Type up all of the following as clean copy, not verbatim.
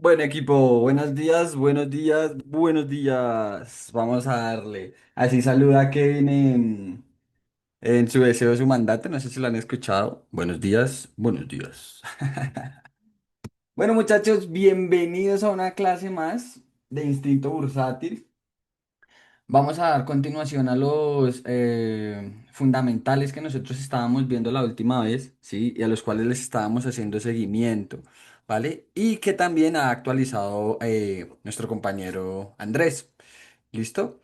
Bueno, equipo, buenos días, buenos días, buenos días. Vamos a darle. Así saluda a Kevin en su deseo de su mandato. No sé si lo han escuchado. Buenos días, buenos días. Bueno, muchachos, bienvenidos a una clase más de Instinto Bursátil. Vamos a dar continuación a los fundamentales que nosotros estábamos viendo la última vez, ¿sí? Y a los cuales les estábamos haciendo seguimiento, ¿vale? Y que también ha actualizado nuestro compañero Andrés. ¿Listo?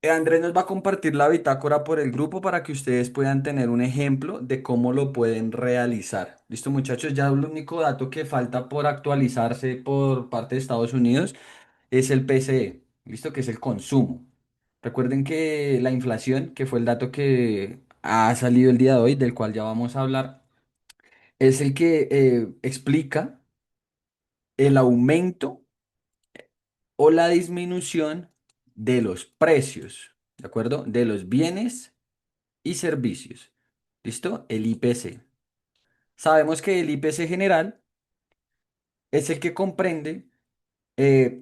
Andrés nos va a compartir la bitácora por el grupo para que ustedes puedan tener un ejemplo de cómo lo pueden realizar. ¿Listo, muchachos? Ya el único dato que falta por actualizarse por parte de Estados Unidos es el PCE, ¿listo? Que es el consumo. Recuerden que la inflación, que fue el dato que ha salido el día de hoy, del cual ya vamos a hablar, es el que explica el aumento o la disminución de los precios, ¿de acuerdo? De los bienes y servicios. ¿Listo? El IPC. Sabemos que el IPC general es el que comprende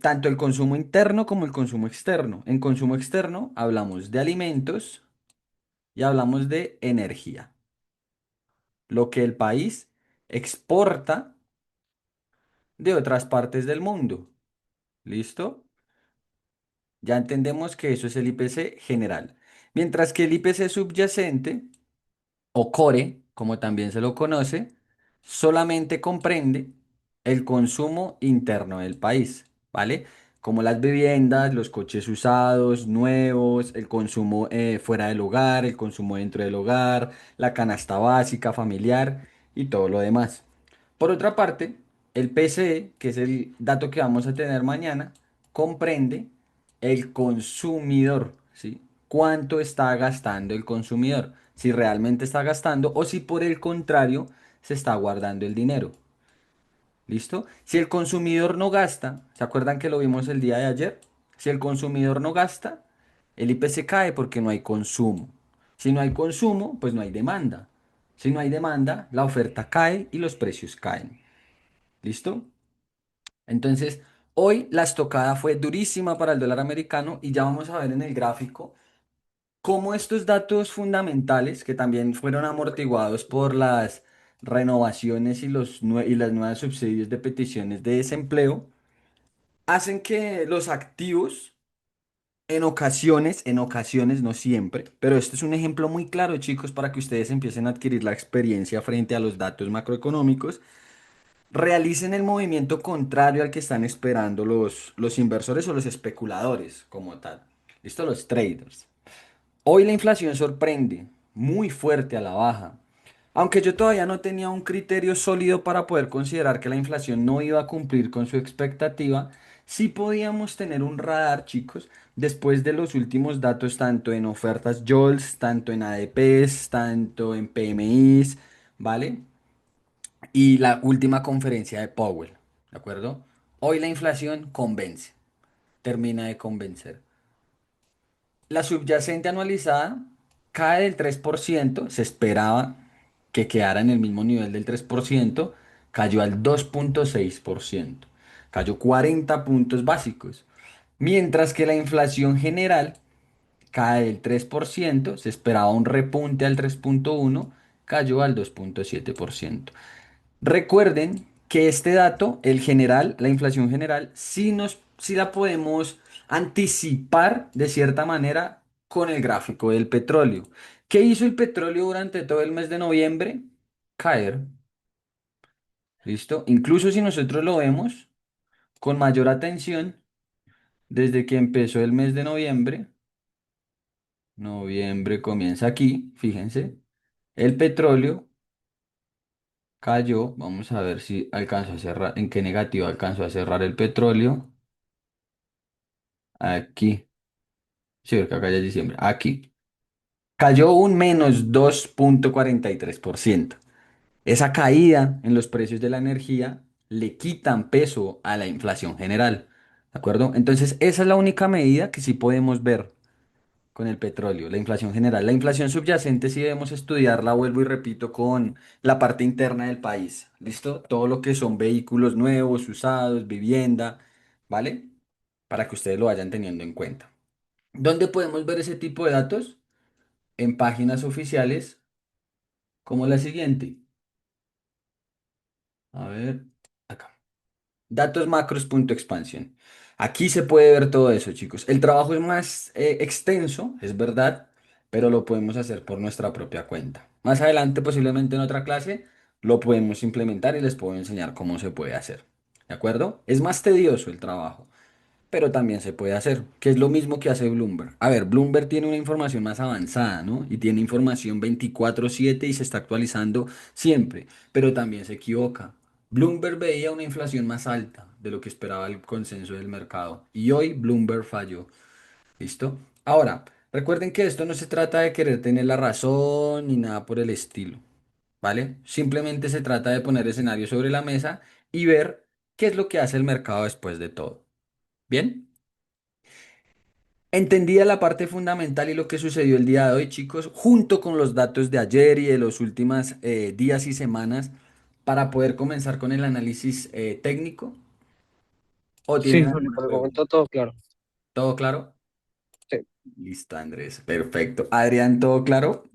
tanto el consumo interno como el consumo externo. En consumo externo hablamos de alimentos y hablamos de energía. Lo que el país exporta de otras partes del mundo. ¿Listo? Ya entendemos que eso es el IPC general. Mientras que el IPC subyacente o core, como también se lo conoce, solamente comprende el consumo interno del país, ¿vale? Como las viviendas, los coches usados, nuevos, el consumo fuera del hogar, el consumo dentro del hogar, la canasta básica familiar y todo lo demás. Por otra parte, el PCE, que es el dato que vamos a tener mañana, comprende el consumidor, ¿sí? ¿Cuánto está gastando el consumidor? Si realmente está gastando o si por el contrario se está guardando el dinero. ¿Listo? Si el consumidor no gasta, ¿se acuerdan que lo vimos el día de ayer? Si el consumidor no gasta, el IPC cae porque no hay consumo. Si no hay consumo, pues no hay demanda. Si no hay demanda, la oferta cae y los precios caen. ¿Listo? Entonces, hoy la estocada fue durísima para el dólar americano y ya vamos a ver en el gráfico cómo estos datos fundamentales, que también fueron amortiguados por las renovaciones y, y las nuevas subsidios de peticiones de desempleo, hacen que los activos, en ocasiones, no siempre, pero este es un ejemplo muy claro, chicos, para que ustedes empiecen a adquirir la experiencia frente a los datos macroeconómicos, realicen el movimiento contrario al que están esperando los inversores o los especuladores como tal. ¿Listo? Los traders. Hoy la inflación sorprende muy fuerte a la baja. Aunque yo todavía no tenía un criterio sólido para poder considerar que la inflación no iba a cumplir con su expectativa, sí podíamos tener un radar, chicos, después de los últimos datos tanto en ofertas JOLTS, tanto en ADPs, tanto en PMIs, ¿vale? Y la última conferencia de Powell, ¿de acuerdo? Hoy la inflación convence, termina de convencer. La subyacente anualizada cae del 3%, se esperaba que quedara en el mismo nivel del 3%, cayó al 2,6%, cayó 40 puntos básicos. Mientras que la inflación general cae del 3%, se esperaba un repunte al 3,1%, cayó al 2,7%. Recuerden que este dato, el general, la inflación general, sí la podemos anticipar de cierta manera con el gráfico del petróleo. ¿Qué hizo el petróleo durante todo el mes de noviembre? Caer. ¿Listo? Incluso si nosotros lo vemos con mayor atención, desde que empezó el mes de noviembre, noviembre comienza aquí, fíjense, el petróleo cayó. Vamos a ver si alcanzó a cerrar, en qué negativo alcanzó a cerrar el petróleo. Aquí. Sí, porque acá ya es diciembre. Aquí. Cayó un -2,43%. Esa caída en los precios de la energía le quitan peso a la inflación general. ¿De acuerdo? Entonces, esa es la única medida que sí podemos ver con el petróleo, la inflación general. La inflación subyacente sí debemos estudiarla, vuelvo y repito, con la parte interna del país. ¿Listo? Todo lo que son vehículos nuevos, usados, vivienda, ¿vale? Para que ustedes lo vayan teniendo en cuenta. ¿Dónde podemos ver ese tipo de datos? En páginas oficiales como la siguiente. A ver, acá. Datosmacros.expansión. Aquí se puede ver todo eso, chicos. El trabajo es más extenso, es verdad, pero lo podemos hacer por nuestra propia cuenta. Más adelante, posiblemente en otra clase, lo podemos implementar y les puedo enseñar cómo se puede hacer. ¿De acuerdo? Es más tedioso el trabajo, pero también se puede hacer, que es lo mismo que hace Bloomberg. A ver, Bloomberg tiene una información más avanzada, ¿no? Y tiene información 24/7 y se está actualizando siempre, pero también se equivoca. Bloomberg veía una inflación más alta de lo que esperaba el consenso del mercado y hoy Bloomberg falló. ¿Listo? Ahora, recuerden que esto no se trata de querer tener la razón ni nada por el estilo, ¿vale? Simplemente se trata de poner escenarios sobre la mesa y ver qué es lo que hace el mercado después de todo. ¿Bien? Entendida la parte fundamental y lo que sucedió el día de hoy, chicos, junto con los datos de ayer y de los últimos días y semanas, para poder comenzar con el análisis técnico. ¿O Sí, tienen Juli, alguna por el pregunta? momento todo claro. ¿Todo claro? Sí, Listo, Andrés. Perfecto. Adrián, ¿todo claro?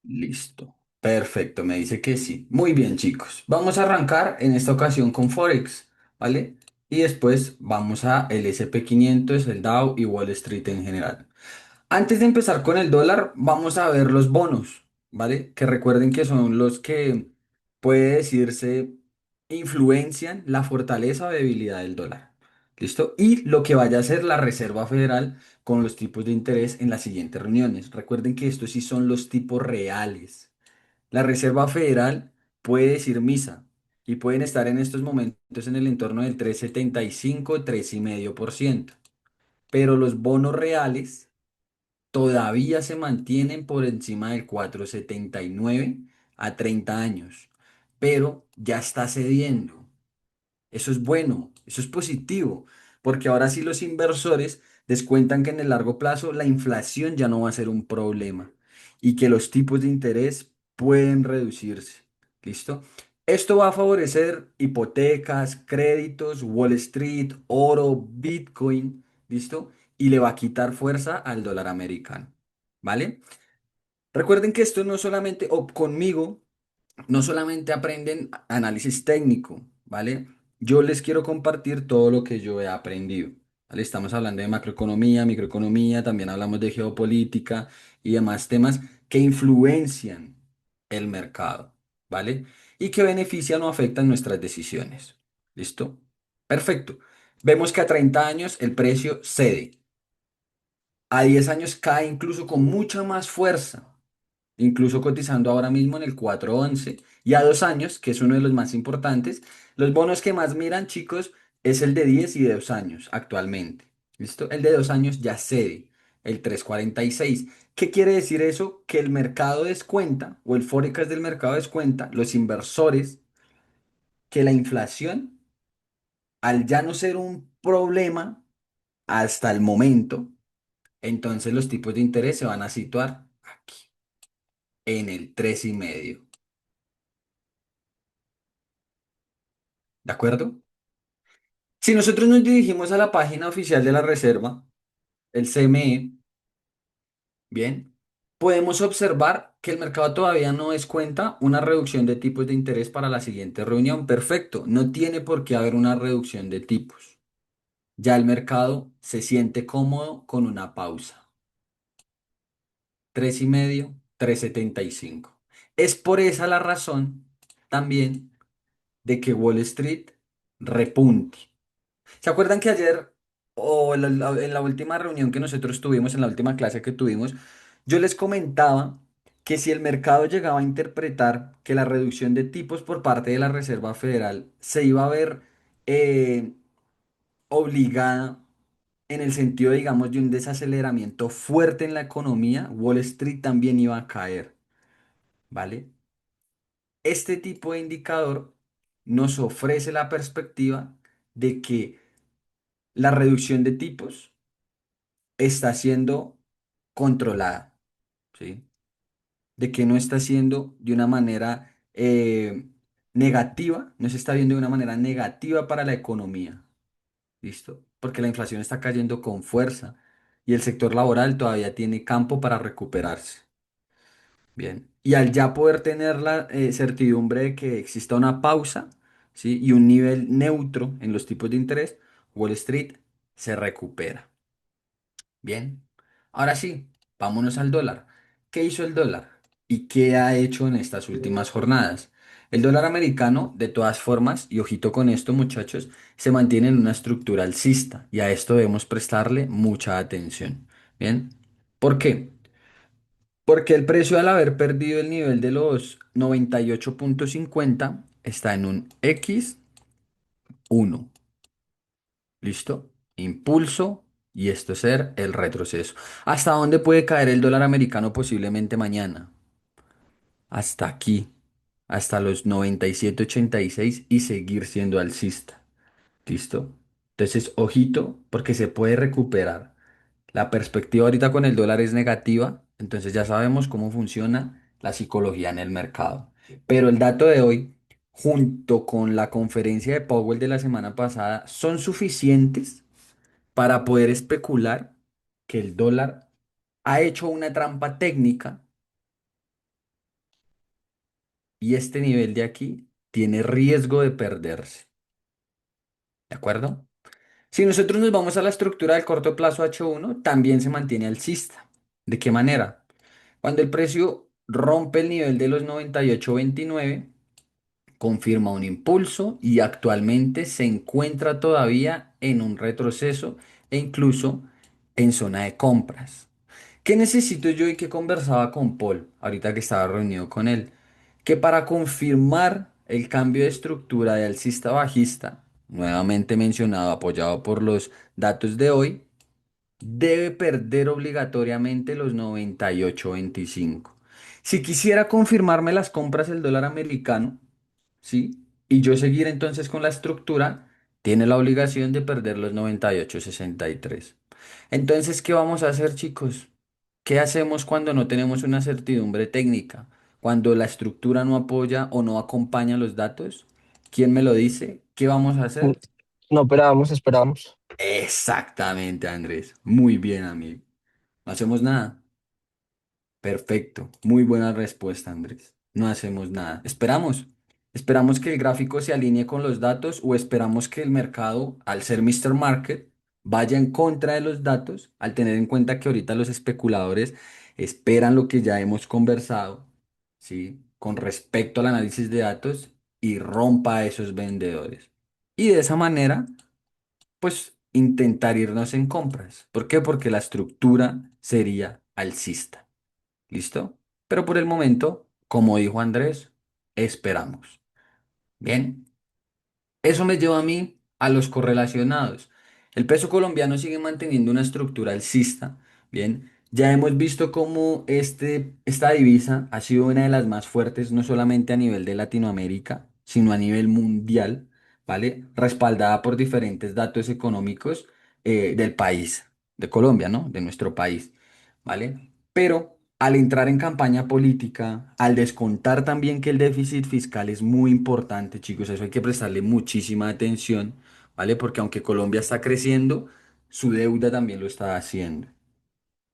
Listo. Perfecto, me dice que sí. Muy bien, chicos. Vamos a arrancar en esta ocasión con Forex, ¿vale? Y después vamos a el S&P 500, el Dow y Wall Street en general. Antes de empezar con el dólar, vamos a ver los bonos, ¿vale? Que recuerden que son los que, puede decirse, influencian la fortaleza o debilidad del dólar. ¿Listo? Y lo que vaya a hacer la Reserva Federal con los tipos de interés en las siguientes reuniones. Recuerden que estos sí son los tipos reales. La Reserva Federal puede decir misa y pueden estar en estos momentos en el entorno del 3,75, 3,5%. Pero los bonos reales todavía se mantienen por encima del 4,79 a 30 años, pero ya está cediendo. Eso es bueno, eso es positivo, porque ahora sí los inversores descuentan que en el largo plazo la inflación ya no va a ser un problema y que los tipos de interés pueden reducirse. ¿Listo? Esto va a favorecer hipotecas, créditos, Wall Street, oro, Bitcoin, ¿listo? Y le va a quitar fuerza al dólar americano, ¿vale? Recuerden que esto no solamente, o conmigo, no solamente aprenden análisis técnico, ¿vale? Yo les quiero compartir todo lo que yo he aprendido, ¿vale? Estamos hablando de macroeconomía, microeconomía, también hablamos de geopolítica y demás temas que influencian el mercado, ¿vale? Y que benefician o afectan nuestras decisiones. ¿Listo? Perfecto. Vemos que a 30 años el precio cede. A 10 años cae incluso con mucha más fuerza, incluso cotizando ahora mismo en el 4,11 y a 2 años, que es uno de los más importantes, los bonos que más miran, chicos, es el de 10 y de 2 años actualmente. ¿Listo? El de 2 años ya cede, el 3,46. ¿Qué quiere decir eso? Que el mercado descuenta, o el forecast del mercado descuenta, los inversores, que la inflación, al ya no ser un problema hasta el momento, entonces los tipos de interés se van a situar aquí, en el 3,5. ¿De acuerdo? Si nosotros nos dirigimos a la página oficial de la Reserva, el CME, bien, podemos observar que el mercado todavía no descuenta una reducción de tipos de interés para la siguiente reunión. Perfecto, no tiene por qué haber una reducción de tipos. Ya el mercado se siente cómodo con una pausa. 3,5, 3,75. Es por esa la razón también de que Wall Street repunte. ¿Se acuerdan que ayer o en la última reunión que nosotros tuvimos, en la última clase que tuvimos, yo les comentaba que si el mercado llegaba a interpretar que la reducción de tipos por parte de la Reserva Federal se iba a ver eh, obligada en el sentido, digamos, de un desaceleramiento fuerte en la economía, Wall Street también iba a caer, ¿vale? Este tipo de indicador nos ofrece la perspectiva de que la reducción de tipos está siendo controlada, ¿sí? De que no está siendo de una manera negativa, no se está viendo de una manera negativa para la economía, ¿listo? Porque la inflación está cayendo con fuerza y el sector laboral todavía tiene campo para recuperarse. Bien. Y al ya poder tener la certidumbre de que exista una pausa, ¿sí? Y un nivel neutro en los tipos de interés, Wall Street se recupera. Bien. Ahora sí, vámonos al dólar. ¿Qué hizo el dólar? ¿Y qué ha hecho en estas últimas jornadas? El dólar americano, de todas formas, y ojito con esto, muchachos, se mantiene en una estructura alcista y a esto debemos prestarle mucha atención. Bien. ¿Por qué? Porque el precio al haber perdido el nivel de los 98,50 está en un X1. ¿Listo? Impulso y esto ser el retroceso. ¿Hasta dónde puede caer el dólar americano posiblemente mañana? Hasta aquí, hasta los 97,86 y seguir siendo alcista. ¿Listo? Entonces, ojito, porque se puede recuperar. La perspectiva ahorita con el dólar es negativa, entonces ya sabemos cómo funciona la psicología en el mercado. Pero el dato de hoy, junto con la conferencia de Powell de la semana pasada, son suficientes para poder especular que el dólar ha hecho una trampa técnica y este nivel de aquí tiene riesgo de perderse. ¿De acuerdo? Si nosotros nos vamos a la estructura del corto plazo H1, también se mantiene alcista. ¿De qué manera? Cuando el precio rompe el nivel de los 98,29, confirma un impulso y actualmente se encuentra todavía en un retroceso e incluso en zona de compras. ¿Qué necesito yo y qué conversaba con Paul ahorita que estaba reunido con él? Que para confirmar el cambio de estructura de alcista bajista, nuevamente mencionado, apoyado por los datos de hoy, debe perder obligatoriamente los 98,25. Si quisiera confirmarme las compras del dólar americano, ¿sí? Y yo seguir entonces con la estructura, tiene la obligación de perder los 98,63. Entonces, ¿qué vamos a hacer, chicos? ¿Qué hacemos cuando no tenemos una certidumbre técnica? Cuando la estructura no apoya o no acompaña los datos. ¿Quién me lo dice? ¿Qué vamos a Mm, hacer? No esperábamos, esperábamos. Exactamente, Andrés. Muy bien, amigo. No hacemos nada. Perfecto. Muy buena respuesta, Andrés. No hacemos nada. Esperamos. Esperamos que el gráfico se alinee con los datos o esperamos que el mercado, al ser Mr. Market, vaya en contra de los datos, al tener en cuenta que ahorita los especuladores esperan lo que ya hemos conversado, ¿sí? Con respecto al análisis de datos y rompa a esos vendedores. Y de esa manera, pues intentar irnos en compras. ¿Por qué? Porque la estructura sería alcista. ¿Listo? Pero por el momento, como dijo Andrés, esperamos. Bien, eso me lleva a mí a los correlacionados. El peso colombiano sigue manteniendo una estructura alcista. Bien, ya hemos visto cómo esta divisa ha sido una de las más fuertes, no solamente a nivel de Latinoamérica, sino a nivel mundial, ¿vale? Respaldada por diferentes datos económicos del país, de Colombia, ¿no? De nuestro país, ¿vale? Pero al entrar en campaña política, al descontar también que el déficit fiscal es muy importante, chicos, eso hay que prestarle muchísima atención, ¿vale? Porque aunque Colombia está creciendo, su deuda también lo está haciendo.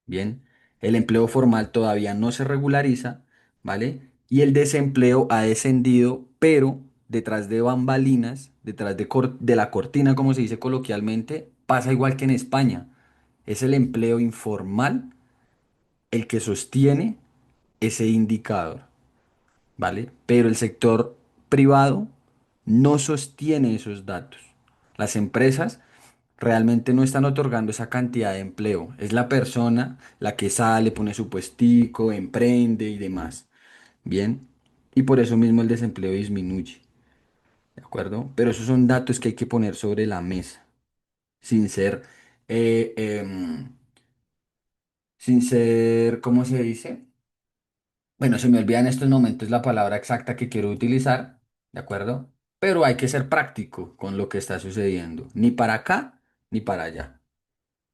Bien, el empleo formal todavía no se regulariza, ¿vale? Y el desempleo ha descendido, pero detrás de bambalinas, detrás de la cortina, como se dice coloquialmente, pasa igual que en España. Es el empleo informal el que sostiene ese indicador, ¿vale? Pero el sector privado no sostiene esos datos. Las empresas realmente no están otorgando esa cantidad de empleo. Es la persona la que sale, pone su puestico, emprende y demás. Bien. Y por eso mismo el desempleo disminuye. ¿De acuerdo? Pero esos son datos que hay que poner sobre la mesa, sin ser, eh, em, ¿cómo se dice? Bueno, se me olvida en estos momentos la palabra exacta que quiero utilizar, ¿de acuerdo? Pero hay que ser práctico con lo que está sucediendo. Ni para acá ni para allá.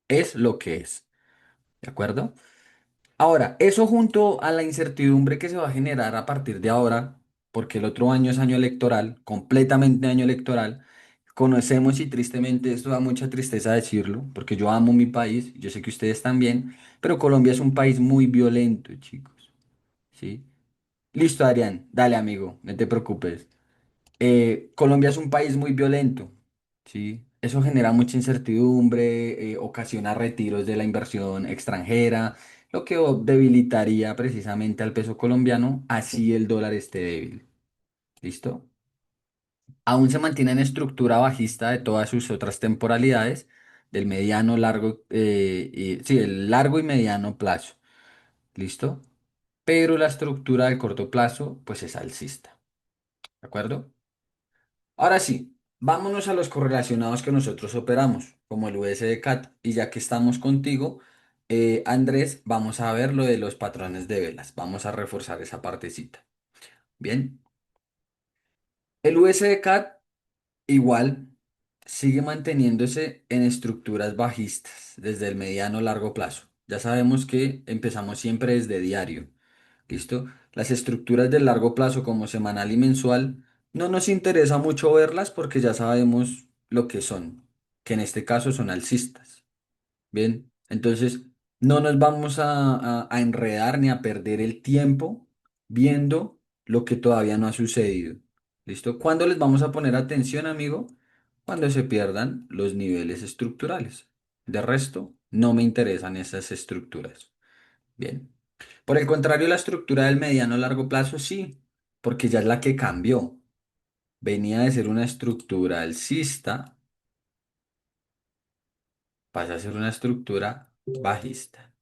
Es lo que es. ¿De acuerdo? Ahora, eso junto a la incertidumbre que se va a generar a partir de ahora, porque el otro año es año electoral, completamente año electoral, conocemos y tristemente, esto da mucha tristeza decirlo, porque yo amo mi país, yo sé que ustedes también, pero Colombia es un país muy violento, chicos, ¿sí? Listo, Adrián, dale amigo, no te preocupes. Colombia es un país muy violento, ¿sí? Eso genera mucha incertidumbre, ocasiona retiros de la inversión extranjera, lo que debilitaría precisamente al peso colombiano, así el dólar esté débil. ¿Listo? Aún se mantiene en estructura bajista de todas sus otras temporalidades, del mediano, largo, sí, el largo y mediano plazo. ¿Listo? Pero la estructura del corto plazo, pues es alcista. ¿De acuerdo? Ahora sí, vámonos a los correlacionados que nosotros operamos, como el USD-CAT. Y ya que estamos contigo, Andrés, vamos a ver lo de los patrones de velas. Vamos a reforzar esa partecita. Bien, el USD-CAT igual sigue manteniéndose en estructuras bajistas desde el mediano largo plazo. Ya sabemos que empezamos siempre desde diario. ¿Listo? Las estructuras de largo plazo como semanal y mensual no nos interesa mucho verlas porque ya sabemos lo que son, que en este caso son alcistas. Bien, entonces no nos vamos a enredar ni a perder el tiempo viendo lo que todavía no ha sucedido. ¿Listo? ¿Cuándo les vamos a poner atención, amigo? Cuando se pierdan los niveles estructurales. De resto, no me interesan esas estructuras. Bien. Por el contrario, la estructura del mediano a largo plazo sí, porque ya es la que cambió. Venía de ser una estructura alcista, pasa a ser una estructura bajista.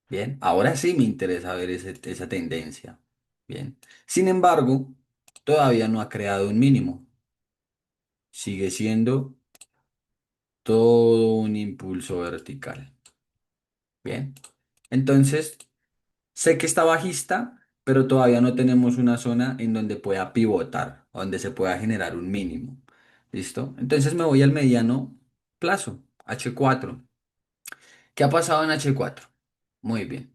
Bien, ahora sí me interesa ver esa tendencia. Bien. Sin embargo, todavía no ha creado un mínimo. Sigue siendo todo un impulso vertical. Bien. Entonces, sé que está bajista, pero todavía no tenemos una zona en donde pueda pivotar, donde se pueda generar un mínimo. ¿Listo? Entonces me voy al mediano plazo, H4. ¿Qué ha pasado en H4? Muy bien.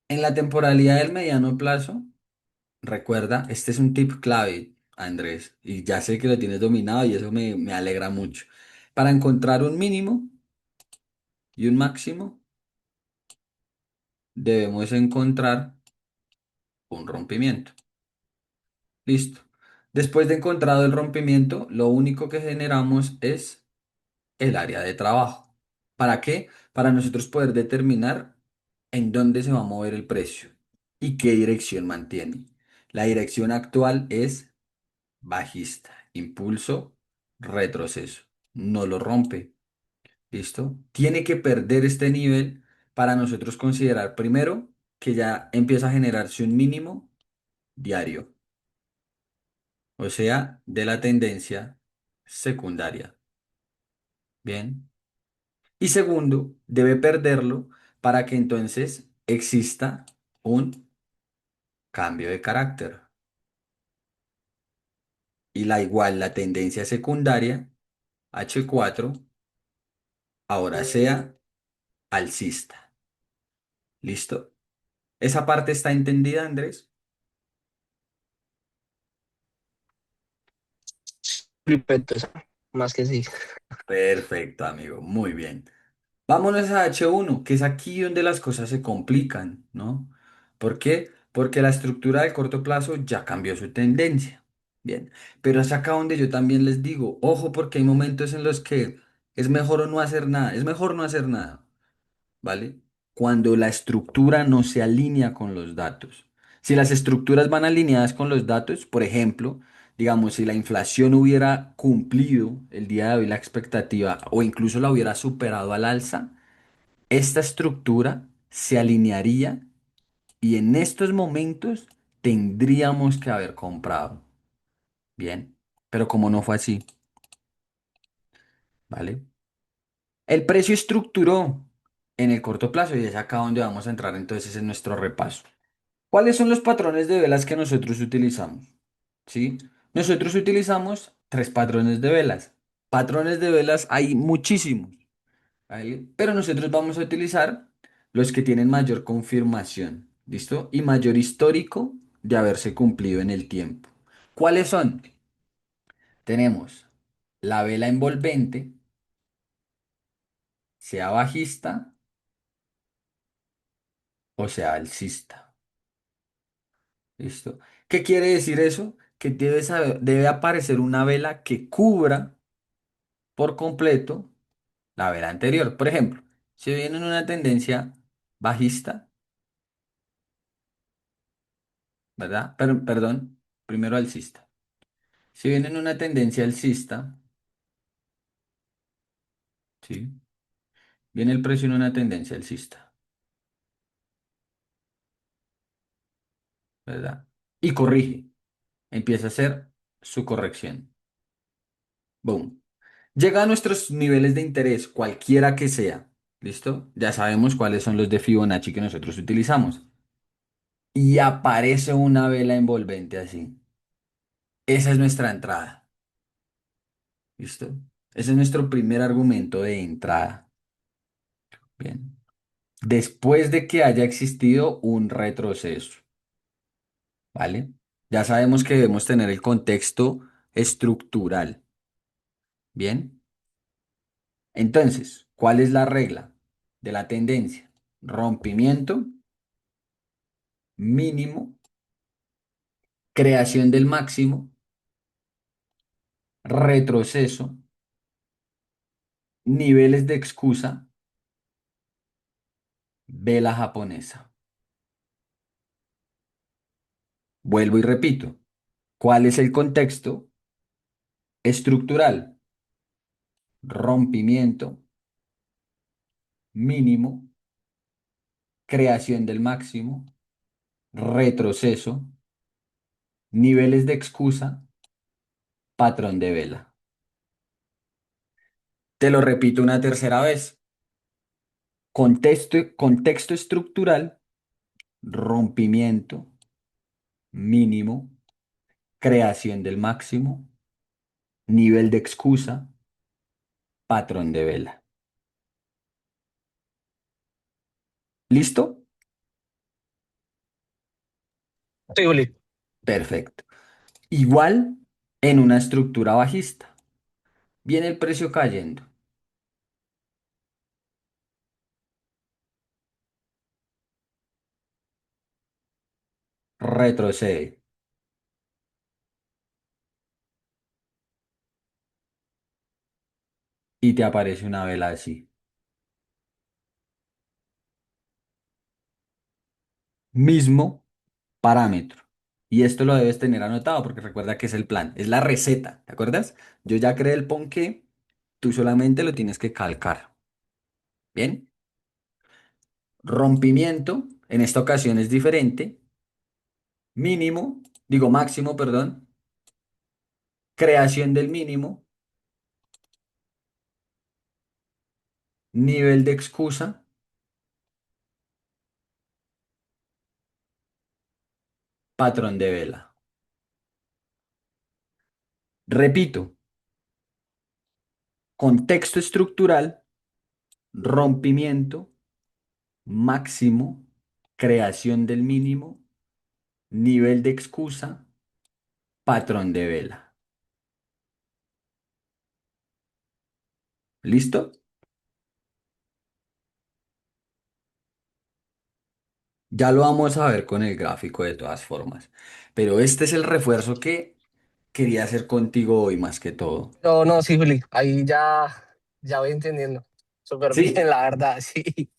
En la temporalidad del mediano plazo, recuerda, este es un tip clave, Andrés, y ya sé que lo tienes dominado y eso me alegra mucho. Para encontrar un mínimo y un máximo, debemos encontrar un rompimiento. Listo. Después de encontrado el rompimiento, lo único que generamos es el área de trabajo. ¿Para qué? Para nosotros poder determinar en dónde se va a mover el precio y qué dirección mantiene. La dirección actual es bajista, impulso, retroceso. No lo rompe. ¿Listo? Tiene que perder este nivel para nosotros considerar primero que ya empieza a generarse un mínimo diario, o sea, de la tendencia secundaria. Bien. Y segundo, debe perderlo para que entonces exista un cambio de carácter. Y la tendencia secundaria, H4, ahora sea alcista. ¿Listo? ¿Esa parte está entendida, Andrés? Perfecto, más que sí. Perfecto, amigo. Muy bien. Vámonos a H1, que es aquí donde las cosas se complican, ¿no? ¿Por qué? Porque la estructura del corto plazo ya cambió su tendencia. Bien, pero es acá donde yo también les digo, ojo, porque hay momentos en los que es mejor o no hacer nada, es mejor no hacer nada, ¿vale? Cuando la estructura no se alinea con los datos. Si las estructuras van alineadas con los datos, por ejemplo, digamos, si la inflación hubiera cumplido el día de hoy la expectativa o incluso la hubiera superado al alza, esta estructura se alinearía y en estos momentos tendríamos que haber comprado. Bien, pero como no fue así, ¿vale? El precio estructuró en el corto plazo y es acá donde vamos a entrar entonces en nuestro repaso. ¿Cuáles son los patrones de velas que nosotros utilizamos? ¿Sí? Nosotros utilizamos tres patrones de velas. Patrones de velas hay muchísimos, ¿vale? Pero nosotros vamos a utilizar los que tienen mayor confirmación, ¿listo? Y mayor histórico de haberse cumplido en el tiempo. ¿Cuáles son? Tenemos la vela envolvente, sea bajista o sea alcista, ¿listo? ¿Qué quiere decir eso? Que debe aparecer una vela que cubra por completo la vela anterior. Por ejemplo, si viene en una tendencia bajista, ¿verdad? Perdón, primero alcista. Si viene en una tendencia alcista, ¿sí? Viene el precio en una tendencia alcista, ¿verdad? Y corrige, empieza a hacer su corrección. Boom. Llega a nuestros niveles de interés, cualquiera que sea. ¿Listo? Ya sabemos cuáles son los de Fibonacci que nosotros utilizamos. Y aparece una vela envolvente así. Esa es nuestra entrada. ¿Listo? Ese es nuestro primer argumento de entrada. Bien. Después de que haya existido un retroceso, ¿vale? Ya sabemos que debemos tener el contexto estructural. Bien. Entonces, ¿cuál es la regla de la tendencia? Rompimiento mínimo, creación del máximo, retroceso, niveles de excusa, vela japonesa. Vuelvo y repito, ¿cuál es el contexto estructural? Rompimiento mínimo, creación del máximo, retroceso, niveles de excusa, patrón de vela. Te lo repito una tercera vez. Contexto estructural, rompimiento mínimo, creación del máximo, nivel de excusa, patrón de vela. ¿Listo? Sí, Juli. Perfecto. Igual en una estructura bajista. Viene el precio cayendo, retrocede y te aparece una vela así. Mismo parámetro. Y esto lo debes tener anotado porque recuerda que es el plan, es la receta, ¿te acuerdas? Yo ya creé el ponqué, tú solamente lo tienes que calcar. Bien, rompimiento, en esta ocasión es diferente, mínimo, digo máximo, perdón, creación del mínimo, nivel de excusa, patrón de vela. Repito, contexto estructural, rompimiento, máximo, creación del mínimo, nivel de excusa, patrón de vela. ¿Listo? Ya lo vamos a ver con el gráfico de todas formas. Pero este es el refuerzo que quería hacer contigo hoy más que todo. No, no, sí, Juli. Ahí ya voy entendiendo. Súper bien, ¿Sí? la verdad, sí.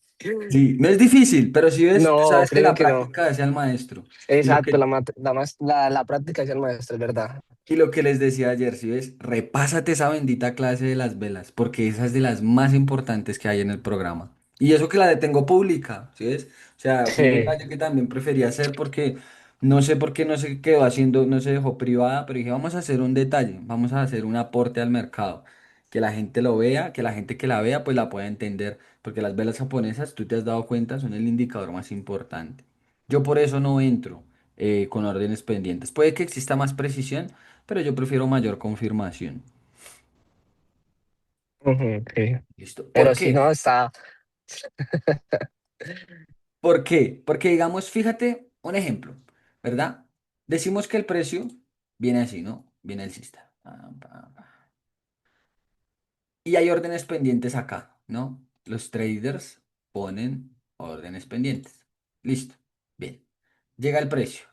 Sí, no es difícil, pero si ves, tú No, sabes que créeme la que no. práctica hace al maestro. Y lo Exacto, que la práctica es el maestro, es verdad. Y lo que les decía ayer, si ves, repásate esa bendita clase de las velas, porque esa es de las más importantes que hay en el programa. Y eso que la tengo pública, ¿sí ves? O sea, fue un Sí. detalle que también prefería hacer porque no sé por qué no se quedó haciendo, no se dejó privada, pero dije, vamos a hacer un detalle, vamos a hacer un aporte al mercado, que la gente lo vea, que la gente que la vea pues la pueda entender, porque las velas japonesas, tú te has dado cuenta, son el indicador más importante. Yo por eso no entro. con órdenes pendientes. Puede que exista más precisión, pero yo prefiero mayor confirmación. Ujú, ok. ¿Listo? ¿Por Pero si qué? no, está. ¿Por qué? Porque digamos, fíjate un ejemplo, ¿verdad? Decimos que el precio viene así, ¿no? Viene el sistema. Y hay órdenes pendientes acá, ¿no? Los traders ponen órdenes pendientes. Listo. Bien. Llega el precio.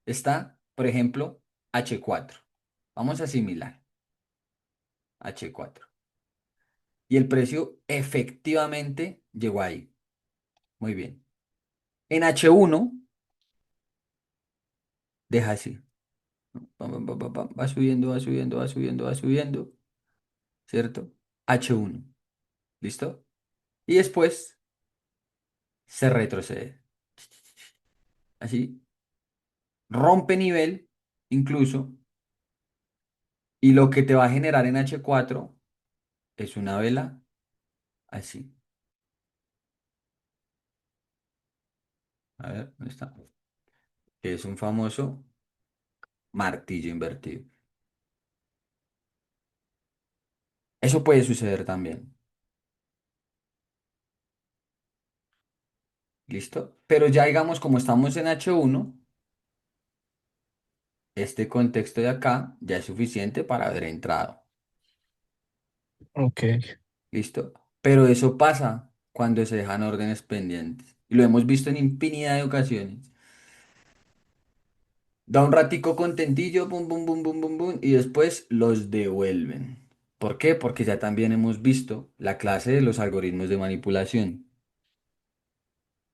Está, por ejemplo, H4. Vamos a asimilar H4. Y el precio efectivamente llegó ahí. Muy bien. En H1 deja así. Va subiendo, va subiendo, va subiendo, va subiendo. ¿Cierto? H1. ¿Listo? Y después se retrocede. Así. Rompe nivel, incluso. Y lo que te va a generar en H4 es una vela así. A ver, ¿dónde está? Que es un famoso martillo invertido. Eso puede suceder también. ¿Listo? Pero ya digamos, como estamos en H1, este contexto de acá ya es suficiente para haber entrado. Ok. ¿Listo? Pero eso pasa cuando se dejan órdenes pendientes. Y lo hemos visto en infinidad de ocasiones. Da un ratico contentillo, pum, pum, pum, pum, pum, pum, y después los devuelven. ¿Por qué? Porque ya también hemos visto la clase de los algoritmos de manipulación.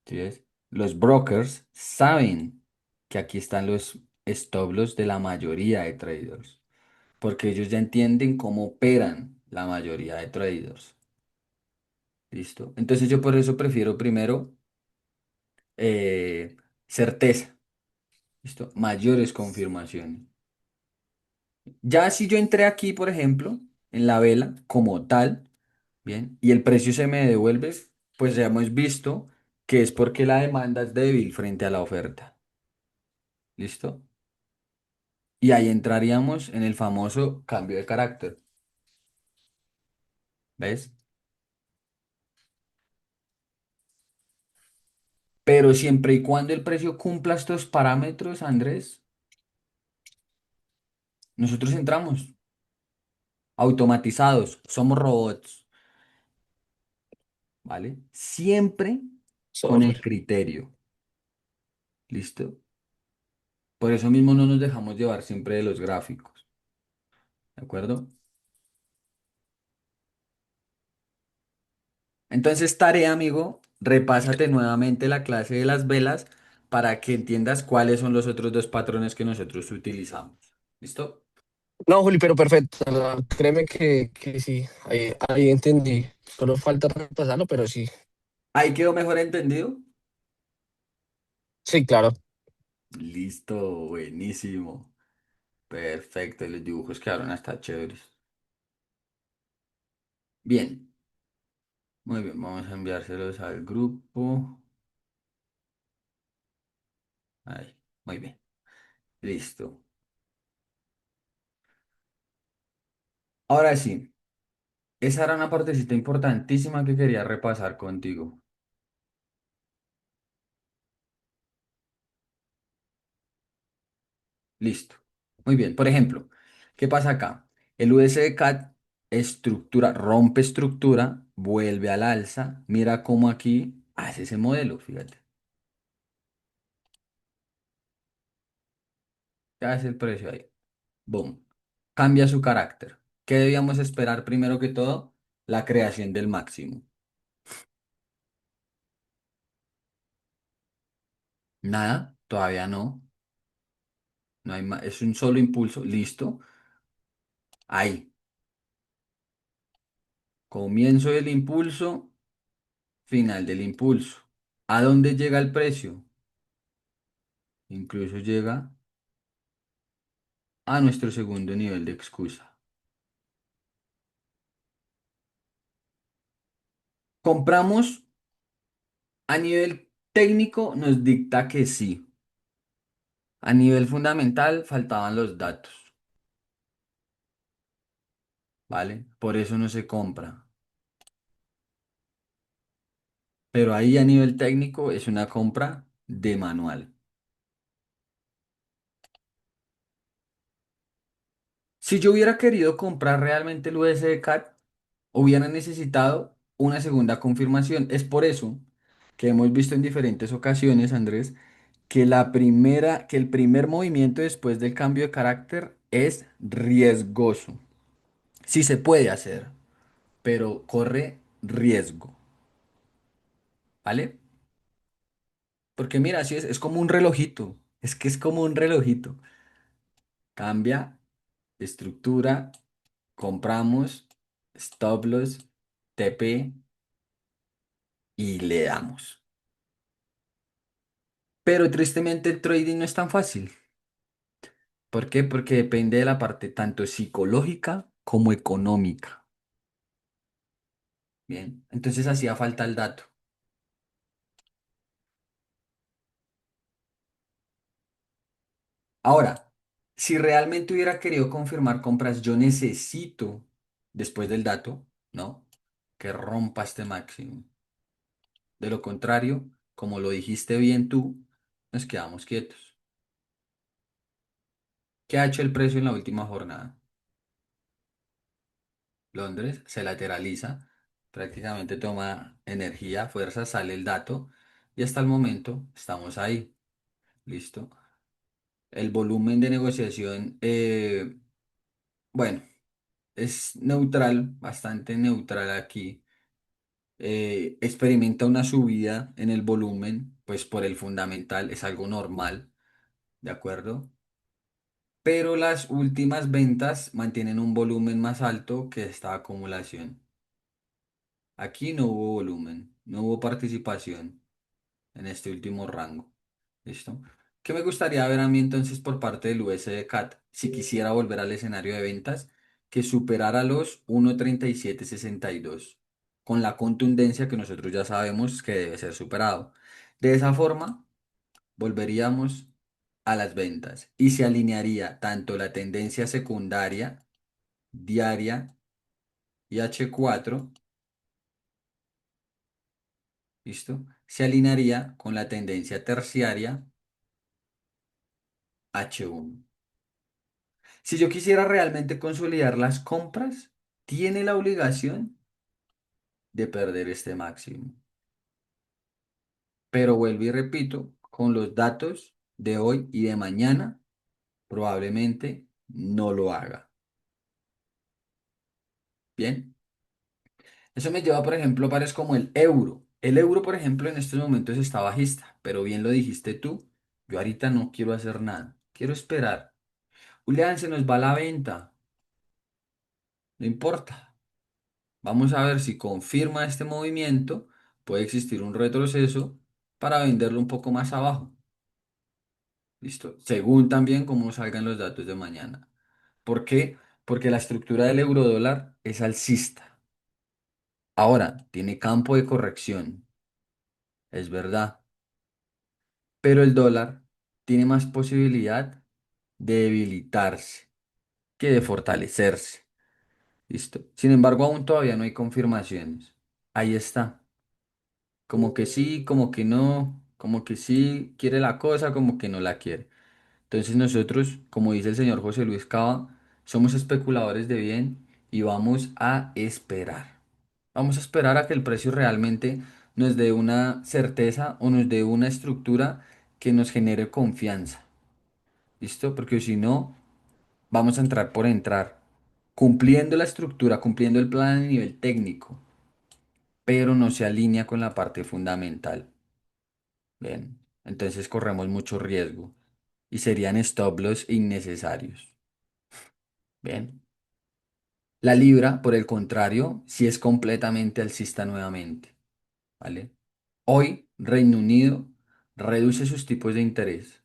¿Sí ves? Los brokers saben que aquí están los stop loss de la mayoría de traders, porque ellos ya entienden cómo operan la mayoría de traders. ¿Listo? Entonces yo por eso prefiero primero certeza. ¿Listo? Mayores confirmaciones. Ya si yo entré aquí, por ejemplo, en la vela como tal, bien, y el precio se me devuelve, pues ya hemos visto que es porque la demanda es débil frente a la oferta. ¿Listo? Y ahí entraríamos en el famoso cambio de carácter. ¿Ves? Pero siempre y cuando el precio cumpla estos parámetros, Andrés, nosotros entramos automatizados, somos robots, ¿vale? Siempre con el Sobre. criterio. ¿Listo? Por eso mismo no nos dejamos llevar siempre de los gráficos. ¿De acuerdo? Entonces, tarea, amigo, repásate nuevamente la clase de las velas para que entiendas cuáles son los otros dos patrones que nosotros utilizamos. ¿Listo? No, Juli, pero perfecto. No, créeme que sí. Ahí entendí. Solo falta repasarlo, pero sí. ¿Ahí quedó mejor entendido? Sí, claro. Listo, buenísimo. Perfecto, y los dibujos quedaron hasta chéveres. Bien, muy bien, vamos a enviárselos al grupo. Ahí, muy bien, listo. Ahora sí, esa era una partecita importantísima que quería repasar contigo. Listo. Muy bien. Por ejemplo, ¿qué pasa acá? El USD-CAD estructura, rompe estructura, vuelve al alza. Mira cómo aquí hace ese modelo, fíjate. ¿Qué hace el precio ahí? Boom. Cambia su carácter. ¿Qué debíamos esperar primero que todo? La creación del máximo. Nada, todavía no. No hay más. Es un solo impulso. Listo. Ahí. Comienzo del impulso, final del impulso. ¿A dónde llega el precio? Incluso llega a nuestro segundo nivel de excusa. Compramos a nivel técnico, nos dicta que sí. A nivel fundamental faltaban los datos, ¿vale? Por eso no se compra. Pero ahí a nivel técnico es una compra de manual. Si yo hubiera querido comprar realmente el USD CAT, hubiera necesitado una segunda confirmación. Es por eso que hemos visto en diferentes ocasiones, Andrés, que el primer movimiento después del cambio de carácter es riesgoso. Sí se puede hacer, pero corre riesgo, ¿vale? Porque mira, así es como un relojito. Es que es como un relojito. Cambia, estructura, compramos, stop loss, TP y le damos. Pero tristemente el trading no es tan fácil. ¿Por qué? Porque depende de la parte tanto psicológica como económica. Bien, entonces hacía falta el dato. Ahora, si realmente hubiera querido confirmar compras, yo necesito, después del dato, ¿no? Que rompa este máximo. De lo contrario, como lo dijiste bien tú, nos quedamos quietos. ¿Qué ha hecho el precio en la última jornada? Londres se lateraliza, prácticamente toma energía, fuerza, sale el dato y hasta el momento estamos ahí. ¿Listo? El volumen de negociación, bueno, es neutral, bastante neutral aquí. Experimenta una subida en el volumen, pues por el fundamental es algo normal, ¿de acuerdo? Pero las últimas ventas mantienen un volumen más alto que esta acumulación. Aquí no hubo volumen, no hubo participación en este último rango. ¿Listo? ¿Qué me gustaría ver a mí entonces por parte del USD CAT si quisiera volver al escenario de ventas que superara los 1.3762 con la contundencia que nosotros ya sabemos que debe ser superado? De esa forma, volveríamos a las ventas y se alinearía tanto la tendencia secundaria, diaria y H4, ¿listo? Se alinearía con la tendencia terciaria H1. Si yo quisiera realmente consolidar las compras, tiene la obligación de perder este máximo. Pero vuelvo y repito, con los datos de hoy y de mañana, probablemente no lo haga. Bien, eso me lleva, por ejemplo, a pares como el euro. El euro, por ejemplo, en estos momentos está bajista, pero bien lo dijiste tú, yo ahorita no quiero hacer nada, quiero esperar. Julián, se nos va la venta, no importa. Vamos a ver si confirma este movimiento, puede existir un retroceso para venderlo un poco más abajo. ¿Listo? Según también cómo salgan los datos de mañana. ¿Por qué? Porque la estructura del eurodólar es alcista. Ahora, tiene campo de corrección, es verdad, pero el dólar tiene más posibilidad de debilitarse que de fortalecerse. ¿Listo? Sin embargo, aún todavía no hay confirmaciones. Ahí está. Como que sí, como que no, como que sí quiere la cosa, como que no la quiere. Entonces nosotros, como dice el señor José Luis Cava, somos especuladores de bien y vamos a esperar. Vamos a esperar a que el precio realmente nos dé una certeza o nos dé una estructura que nos genere confianza. ¿Listo? Porque si no, vamos a entrar por entrar, cumpliendo la estructura, cumpliendo el plan a nivel técnico, pero no se alinea con la parte fundamental. Bien, entonces corremos mucho riesgo y serían stop loss innecesarios. Bien, la libra, por el contrario, sí es completamente alcista nuevamente, ¿vale? Hoy Reino Unido reduce sus tipos de interés,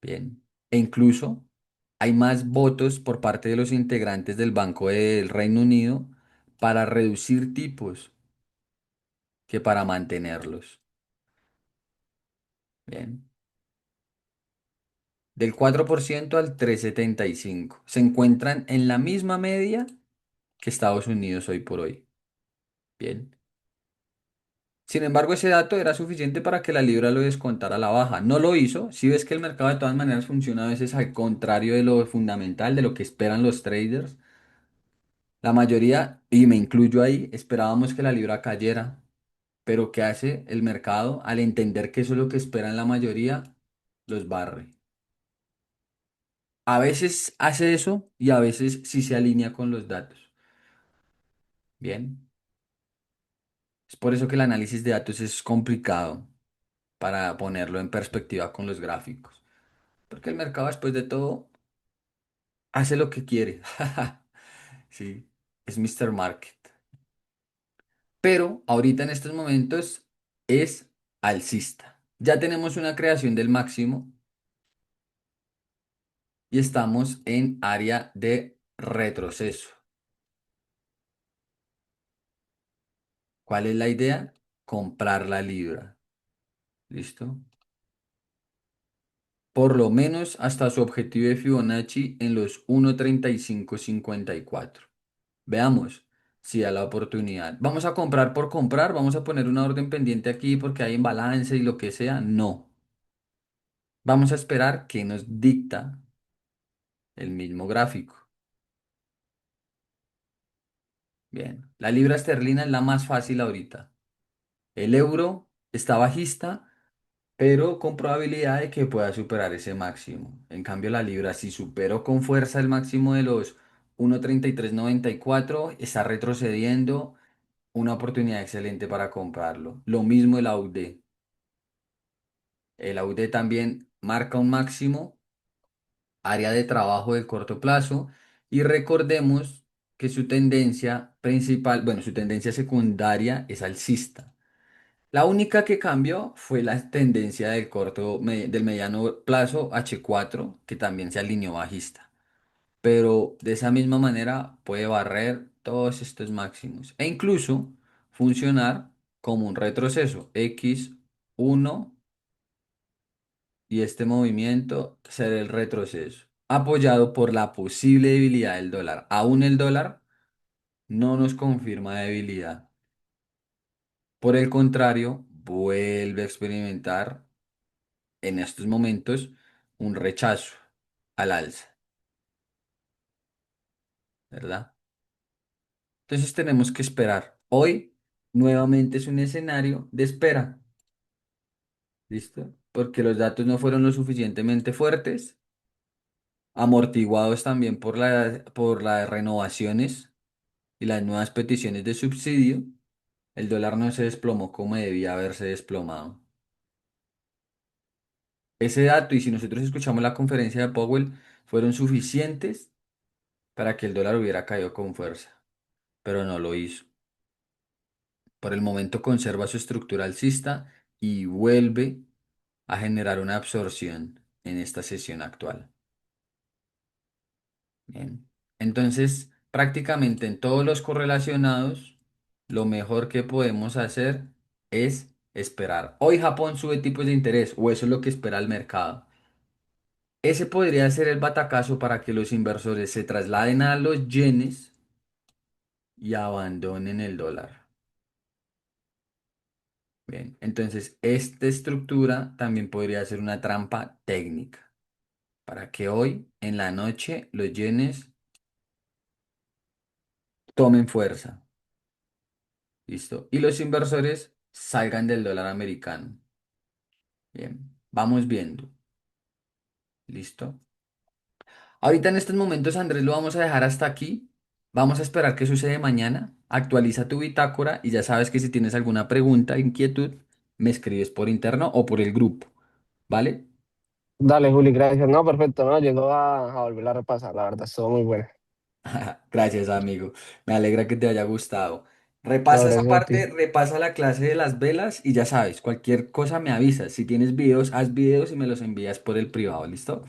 bien, e incluso hay más votos por parte de los integrantes del Banco del Reino Unido para reducir tipos que para mantenerlos, bien. del 4% al 3,75. Se encuentran en la misma media que Estados Unidos hoy por hoy. Bien. Sin embargo, ese dato era suficiente para que la libra lo descontara a la baja. No lo hizo. Si ves que el mercado de todas maneras funciona a veces al contrario de lo fundamental, de lo que esperan los traders. La mayoría, y me incluyo ahí, esperábamos que la libra cayera. Pero ¿qué hace el mercado? Al entender que eso es lo que esperan la mayoría, los barre. A veces hace eso y a veces sí se alinea con los datos. Bien. Es por eso que el análisis de datos es complicado para ponerlo en perspectiva con los gráficos. Porque el mercado, después de todo, hace lo que quiere. Sí, es Mr. Market. Pero ahorita en estos momentos es alcista. Ya tenemos una creación del máximo y estamos en área de retroceso. ¿Cuál es la idea? Comprar la libra. ¿Listo? Por lo menos hasta su objetivo de Fibonacci en los 1,3554. Veamos si da la oportunidad. ¿Vamos a comprar por comprar? ¿Vamos a poner una orden pendiente aquí porque hay imbalance y lo que sea? No. Vamos a esperar que nos dicta el mismo gráfico. Bien. La libra esterlina es la más fácil ahorita. El euro está bajista, pero con probabilidad de que pueda superar ese máximo. En cambio, la libra, si superó con fuerza el máximo de los 1,3394, está retrocediendo, una oportunidad excelente para comprarlo. Lo mismo el AUD. El AUD también marca un máximo, área de trabajo del corto plazo, y recordemos que su tendencia principal, bueno, su tendencia secundaria es alcista. La única que cambió fue la tendencia del mediano plazo H4, que también se alineó bajista. Pero de esa misma manera puede barrer todos estos máximos e incluso funcionar como un retroceso X1 y este movimiento ser el retroceso, apoyado por la posible debilidad del dólar. Aún el dólar no nos confirma debilidad. Por el contrario, vuelve a experimentar en estos momentos un rechazo al alza, ¿verdad? Entonces tenemos que esperar. Hoy nuevamente es un escenario de espera, ¿listo? Porque los datos no fueron lo suficientemente fuertes, amortiguados también por las renovaciones y las nuevas peticiones de subsidio. El dólar no se desplomó como debía haberse desplomado. Ese dato, y si nosotros escuchamos la conferencia de Powell, fueron suficientes para que el dólar hubiera caído con fuerza, pero no lo hizo. Por el momento conserva su estructura alcista y vuelve a generar una absorción en esta sesión actual. Bien. Entonces, prácticamente en todos los correlacionados, lo mejor que podemos hacer es esperar. Hoy Japón sube tipos de interés, o eso es lo que espera el mercado. Ese podría ser el batacazo para que los inversores se trasladen a los yenes y abandonen el dólar. Bien, entonces esta estructura también podría ser una trampa técnica para que hoy en la noche los yenes tomen fuerza, ¿listo? Y los inversores salgan del dólar americano. Bien, vamos viendo, ¿listo? Ahorita en estos momentos, Andrés, lo vamos a dejar hasta aquí. Vamos a esperar qué sucede mañana. Actualiza tu bitácora y ya sabes que si tienes alguna pregunta, inquietud, me escribes por interno o por el grupo, ¿vale? Dale, Juli, gracias. No, perfecto, no, llegó a volver a repasar, la verdad, estuvo muy buena. Gracias, amigo. Me alegra que te haya gustado. No, Repasa esa gracias a ti. parte, repasa la clase de las velas y ya sabes, cualquier cosa me avisas. Si tienes videos, haz videos y me los envías por el privado, ¿listo?